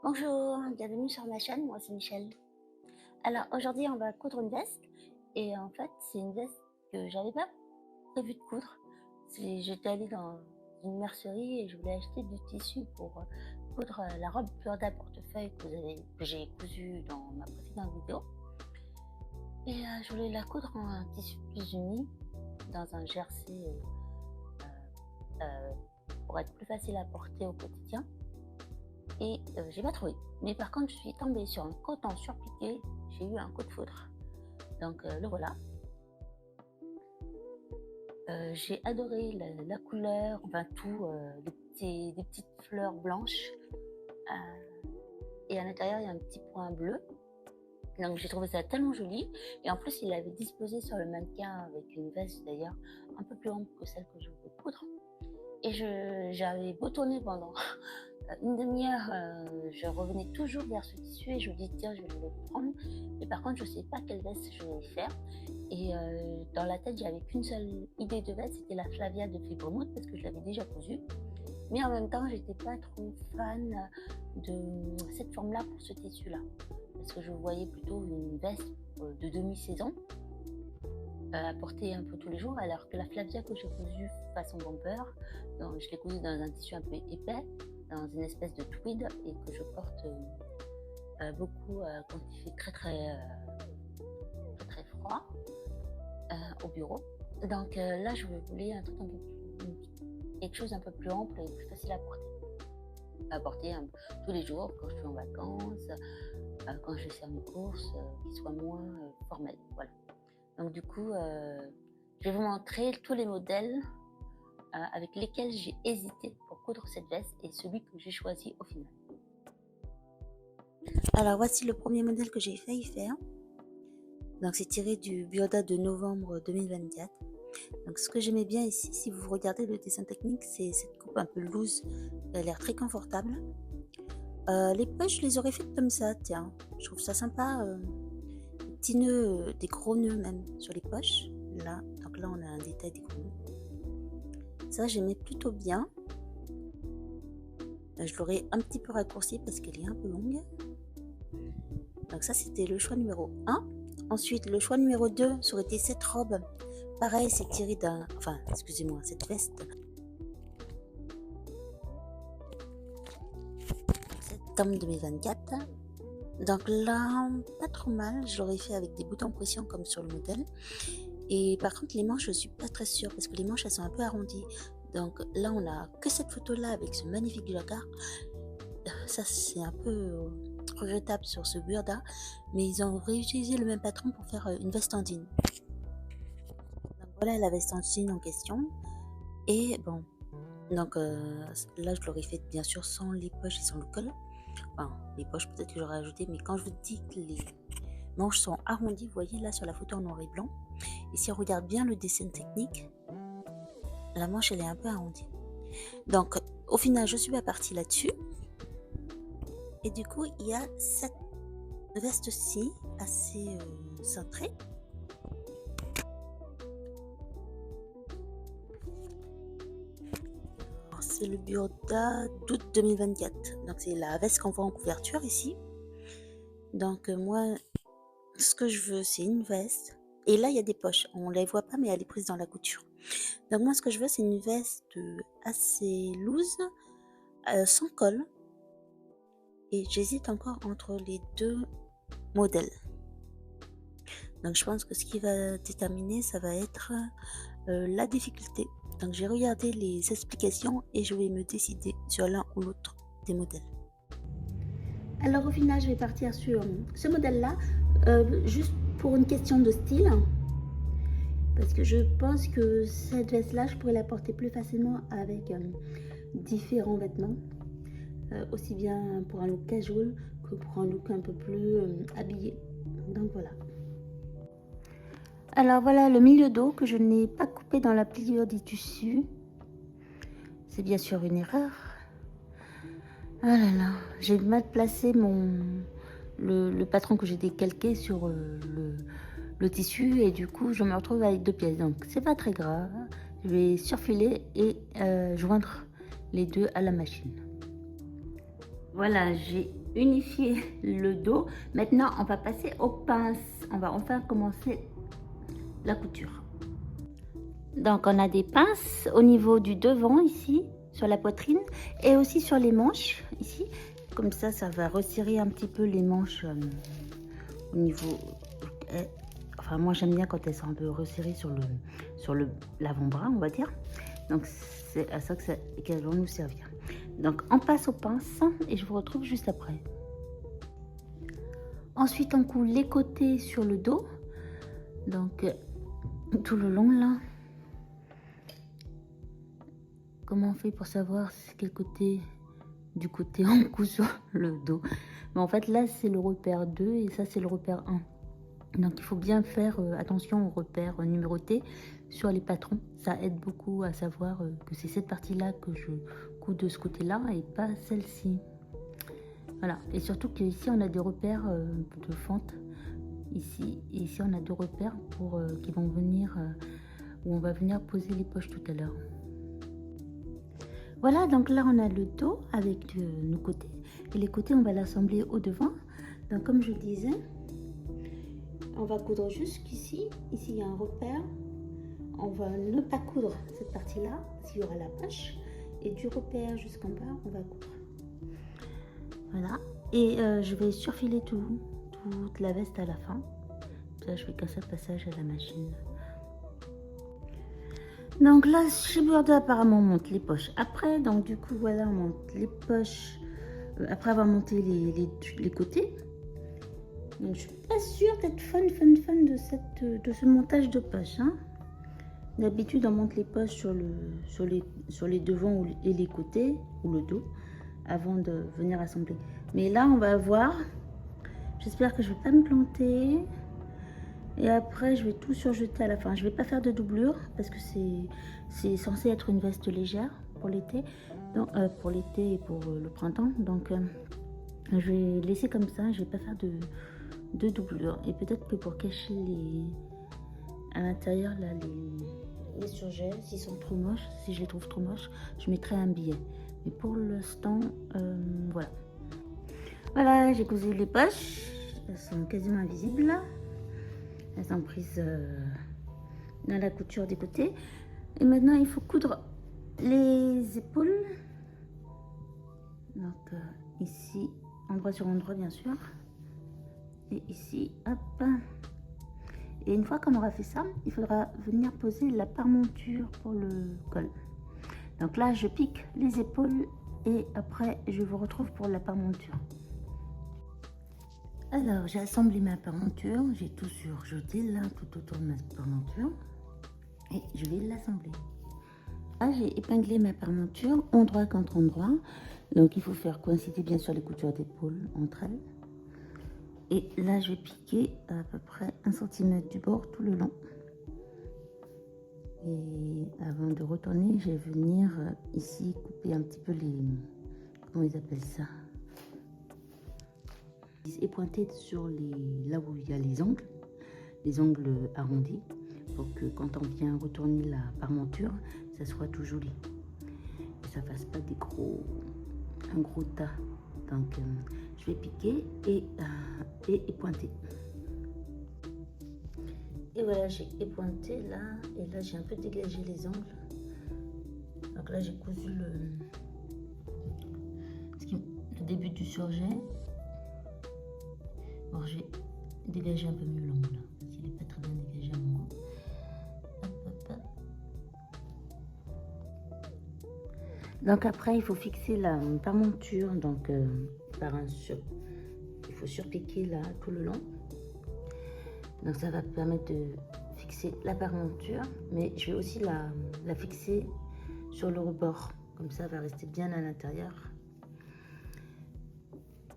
Bonjour, bienvenue sur ma chaîne, moi c'est Michel. Alors aujourd'hui on va coudre une veste et en fait c'est une veste que j'avais pas prévu de coudre. J'étais allée dans une mercerie et je voulais acheter du tissu pour coudre la robe Burda portefeuille que j'ai cousue dans ma précédente vidéo. Et je voulais la coudre en un tissu plus uni, dans un jersey pour être plus facile à porter au quotidien. Et j'ai pas trouvé. Mais par contre, je suis tombée sur un coton surpiqué. J'ai eu un coup de foudre. Donc le voilà. J'ai adoré la couleur, enfin tout, des petites fleurs blanches. Et à l'intérieur, il y a un petit point bleu. Donc j'ai trouvé ça tellement joli. Et en plus, il avait disposé sur le mannequin avec une veste d'ailleurs un peu plus ample que celle que je voulais coudre. Et j'avais beau tourner pendant une demi-heure, je revenais toujours vers ce tissu et je me dis tiens je vais le prendre. Mais par contre je sais pas quelle veste je vais faire. Et dans la tête j'avais qu'une seule idée de veste, c'était la Flavia de Fibromousse parce que je l'avais déjà cousue. Mais en même temps j'étais pas trop fan de cette forme là pour ce tissu là. Parce que je voyais plutôt une veste de demi-saison à porter un peu tous les jours, alors que la Flavia que j'ai cousue façon bomber, donc je l'ai cousue dans un tissu un peu épais, dans une espèce de tweed et que je porte beaucoup quand il fait très froid au bureau. Donc là je voulais un truc quelque chose un peu plus ample et plus facile à porter tous les jours quand je suis en vacances, quand je vais faire mes courses, qui soit moins formel. Voilà. Donc du coup, je vais vous montrer tous les modèles avec lesquels j'ai hésité pour coudre cette veste et celui que j'ai choisi au final. Alors voici le premier modèle que j'ai failli faire. Donc c'est tiré du Burda de novembre 2024. Donc ce que j'aimais bien ici, si vous regardez le dessin technique, c'est cette coupe un peu loose. Elle a l'air très confortable. Les poches, je les aurais faites comme ça, tiens. Je trouve ça sympa. Des petits nœuds, des gros nœuds même sur les poches. Là, donc là on a un détail des gros nœuds. Ça j'aimais plutôt bien. Je l'aurais un petit peu raccourci parce qu'elle est un peu longue. Donc ça c'était le choix numéro 1. Ensuite le choix numéro 2, ça aurait été cette robe. Pareil, c'est tiré d'un... Enfin, excusez-moi, cette veste. Septembre 2024. Donc là, pas trop mal. Je l'aurais fait avec des boutons pression comme sur le modèle. Et par contre, les manches, je suis pas très sûre parce que les manches, elles sont un peu arrondies. Donc là, on a que cette photo-là avec ce magnifique jacquard. Ça, c'est un peu regrettable sur ce Burda. Mais ils ont réutilisé le même patron pour faire une veste en jean. Donc voilà la veste en jean en question. Et bon, donc là, je l'aurais fait bien sûr sans les poches et sans le col. Enfin, les poches peut-être que j'aurais ajouté, mais quand je vous dis que les manches sont arrondies, vous voyez là sur la photo en noir et blanc. Et si on regarde bien le dessin technique, la manche elle est un peu arrondie. Donc au final, je suis pas partie là-dessus. Et du coup, il y a cette veste-ci assez cintrée. C'est le Burda d'août 2024. Donc c'est la veste qu'on voit en couverture ici. Donc moi, ce que je veux, c'est une veste. Et là, il y a des poches. On ne les voit pas, mais elle est prise dans la couture. Donc moi, ce que je veux, c'est une veste assez loose, sans col. Et j'hésite encore entre les deux modèles. Donc je pense que ce qui va déterminer, ça va être la difficulté. Donc j'ai regardé les explications et je vais me décider sur l'un ou l'autre des modèles. Alors au final, je vais partir sur ce modèle-là, juste pour une question de style. Parce que je pense que cette veste-là, je pourrais la porter plus facilement avec différents vêtements. Aussi bien pour un look casual que pour un look un peu plus habillé. Donc voilà. Alors voilà le milieu dos que je n'ai pas coupé dans la pliure du tissu. C'est bien sûr une erreur. Ah là là, j'ai mal placé le patron que j'ai décalqué sur le tissu et du coup je me retrouve avec deux pièces. Donc c'est pas très grave. Je vais surfiler et joindre les deux à la machine. Voilà, j'ai unifié le dos. Maintenant, on va passer aux pinces. On va enfin commencer la couture. Donc, on a des pinces au niveau du devant ici, sur la poitrine, et aussi sur les manches ici. Comme ça va resserrer un petit peu les manches au niveau... Enfin, moi, j'aime bien quand elles sont un peu resserrées sur l'avant-bras, on va dire. Donc, c'est à ça qu'elles vont nous servir. Donc, on passe aux pinces et je vous retrouve juste après. Ensuite, on coud les côtés sur le dos. Donc, tout le long, là. Comment on fait pour savoir quel côté du côté on coud sur le dos? Mais en fait, là, c'est le repère 2 et ça, c'est le repère 1. Donc, il faut bien faire attention aux repères numérotés sur les patrons. Ça aide beaucoup à savoir que c'est cette partie-là que je couds de ce côté-là et pas celle-ci. Voilà. Et surtout qu'ici, on a des repères de fente. Ici et ici, on a 2 repères qui vont venir, où on va venir poser les poches tout à l'heure. Voilà, donc là, on a le dos avec nos côtés. Et les côtés, on va l'assembler au devant. Donc, comme je disais, on va coudre jusqu'ici. Ici, il y a un repère. On va ne pas coudre cette partie-là, s'il y aura la poche. Et du repère jusqu'en bas, on va coudre. Voilà. Et je vais surfiler toute la veste à la fin. Ça, je fais qu'un seul passage à la machine. Donc là, chez Burda, apparemment, on monte les poches après. Donc du coup, voilà, on monte les poches après avoir monté les côtés. Donc je suis pas sûre d'être fan de ce montage de poches. Hein. D'habitude, on monte les poches sur les devants et les côtés, ou le dos, avant de venir assembler. Mais là, on va voir. J'espère que je vais pas me planter. Et après, je vais tout surjeter à la fin. Je vais pas faire de doublure parce que c'est censé être une veste légère pour l'été. Pour l'été et pour le printemps. Donc, je vais laisser comme ça. Je vais pas faire de doublure. Et peut-être que pour cacher à l'intérieur, là, les surjets, s'ils sont trop moches, si je les trouve trop moches, je mettrai un billet. Mais pour l'instant, voilà. Voilà, j'ai cousu les poches. Elles sont quasiment invisibles là. Elles sont prises dans la couture des côtés. Et maintenant, il faut coudre les épaules. Donc, ici, endroit sur endroit, bien sûr. Et ici, hop. Et une fois qu'on aura fait ça, il faudra venir poser la parmenture pour le col. Donc là, je pique les épaules et après, je vous retrouve pour la parmenture. Alors, j'ai assemblé ma parmenture, j'ai tout surjeté là, tout autour de ma parmenture. Et je vais l'assembler. Ah, j'ai épinglé ma parmenture, endroit contre endroit. Donc, il faut faire coïncider bien sûr les coutures d'épaule entre elles. Et là, je vais piquer à peu près 1 cm du bord tout le long. Et avant de retourner, je vais venir ici couper un petit peu comment ils appellent ça? Et pointer sur là où il y a les ongles arrondis, pour que quand on vient retourner la parmenture, ça soit tout joli et ça fasse pas un gros tas. Donc je vais piquer et pointer. Et voilà, j'ai épointé là, et là j'ai un peu dégagé les angles. Donc là j'ai cousu le début du surjet. Bon, j'ai dégagé un peu mieux l'angle, parce qu'il n'est pas très bien dégagé à mon goût. Donc après, il faut fixer la parmenture, donc il faut surpiquer là tout le long. Donc ça va permettre de fixer la parmenture, mais je vais aussi la fixer sur le rebord, comme ça elle va rester bien à l'intérieur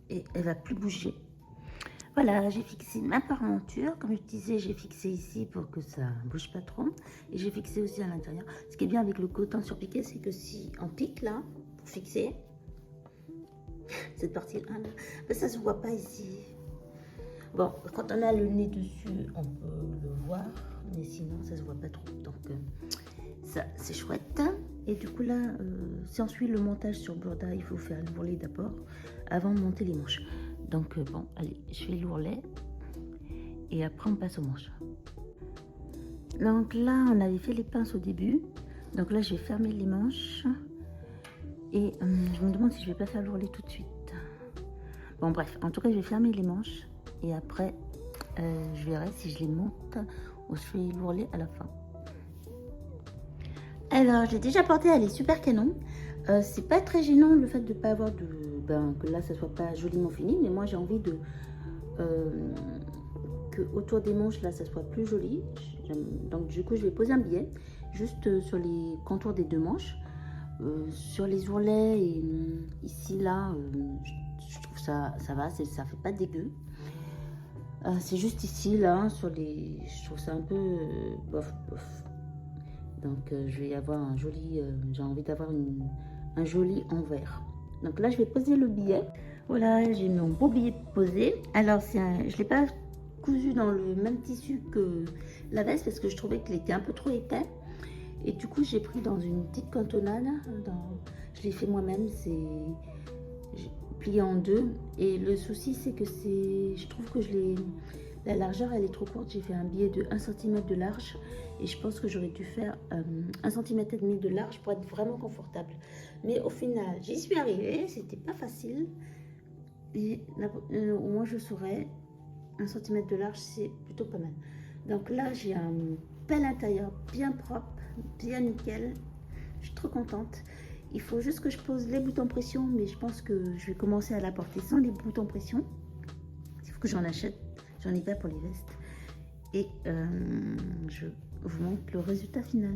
et elle va plus bouger. Voilà, j'ai fixé ma parmenture. Comme je disais, j'ai fixé ici pour que ça ne bouge pas trop. Et j'ai fixé aussi à l'intérieur. Ce qui est bien avec le coton surpiqué, c'est que si on pique là, pour fixer, cette partie-là, ça ne se voit pas ici. Bon, quand on a le nez dessus, on peut le voir. Mais sinon, ça ne se voit pas trop. Donc, ça, c'est chouette. Et du coup là, si on suit le montage sur Burda, il faut faire l'ourlet d'abord avant de monter les manches. Donc bon, allez, je fais l'ourlet et après on passe aux manches. Donc là, on avait fait les pinces au début. Donc là, je vais fermer les manches. Et je me demande si je vais pas faire l'ourlet tout de suite. Bon bref, en tout cas, je vais fermer les manches. Et après, je verrai si je les monte ou je fais l'ourlet à la fin. Alors, j'ai déjà porté, elle est super canon. C'est pas très gênant le fait de pas avoir de... que là, ça soit pas joliment fini. Mais moi, j'ai envie de... que autour des manches, là, ça soit plus joli. Donc, du coup, je vais poser un billet juste sur les contours des deux manches. Sur les ourlets et ici, là, je trouve ça va, ça fait pas dégueu. C'est juste ici, là, sur les... Je trouve ça un peu bof, bof. Donc, je vais avoir un joli... j'ai envie d'avoir un joli envers. Donc là, je vais poser le billet. Voilà, j'ai mon beau billet posé. Alors, je ne l'ai pas cousu dans le même tissu que la veste parce que je trouvais qu'il était un peu trop épais. Et du coup, j'ai pris dans une petite cantonade. Je l'ai fait moi-même. J'ai plié en deux. Et le souci, c'est que je trouve que la largeur, elle est trop courte. J'ai fait un billet de 1 cm de large. Et je pense que j'aurais dû faire 1,5 cm de large pour être vraiment confortable. Mais au final, j'y suis arrivée. C'était pas facile. Et au moins, je saurais. 1 cm de large, c'est plutôt pas mal. Donc là, j'ai un bel intérieur bien propre, bien nickel. Je suis trop contente. Il faut juste que je pose les boutons pression, mais je pense que je vais commencer à la porter sans les boutons pression. Il faut que j'en achète. J'en ai pas pour les vestes. Et je vous montre le résultat final.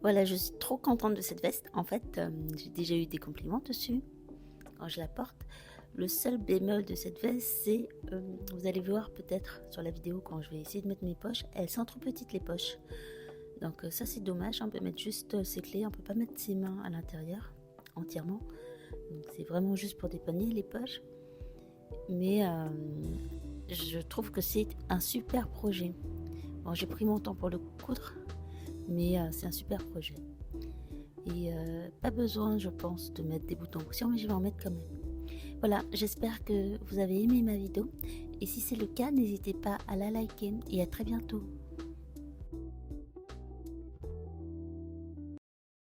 Voilà, je suis trop contente de cette veste. En fait, j'ai déjà eu des compliments dessus quand je la porte. Le seul bémol de cette veste, c'est, vous allez voir peut-être sur la vidéo quand je vais essayer de mettre mes poches, elles sont trop petites les poches. Donc ça c'est dommage, on peut mettre juste ses clés, on peut pas mettre ses mains à l'intérieur entièrement. Donc c'est vraiment juste pour dépanner les poches. Mais je trouve que c'est un super projet. Bon, j'ai pris mon temps pour le coudre, mais c'est un super projet. Et pas besoin, je pense, de mettre des boutons pression, mais je vais en mettre quand même. Voilà, j'espère que vous avez aimé ma vidéo. Et si c'est le cas, n'hésitez pas à la liker et à très bientôt.